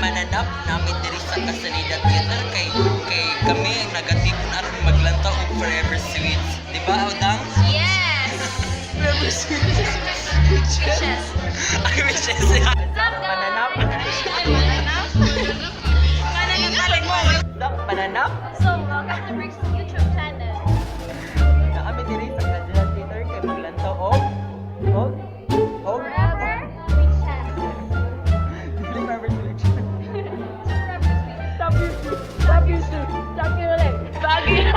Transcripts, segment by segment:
Mananap namin diri sa Kasanida Theater kay kami ang nagatipon aron maglantaw og Forever Sweets. Di ba, Odang? Yes! Forever Sweets. Wishes. Ay, wishes. Mananap. Mananap? Mananap talag mo. Mananap. So, welcome to Brix YouTube channel. Naami diri sa Kasanida Theater kay maglantaw og Forever wishes. Forever Sweets. Stop you ulit. Bagay.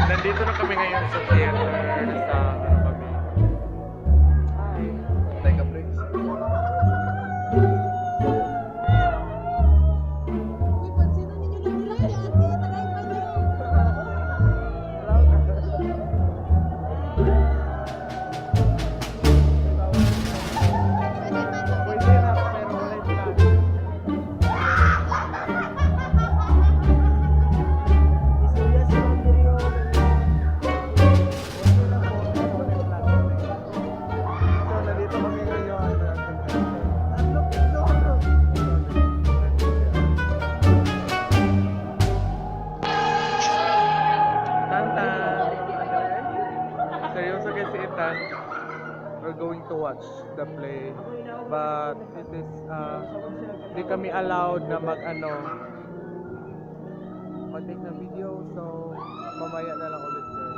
Nandito na kami ngayon sa theater sa kami. Hi. Teka, Brix. We're going to watch the play, but it is di kami allowed na mag-take na video, so mamaya na lang ulit guys.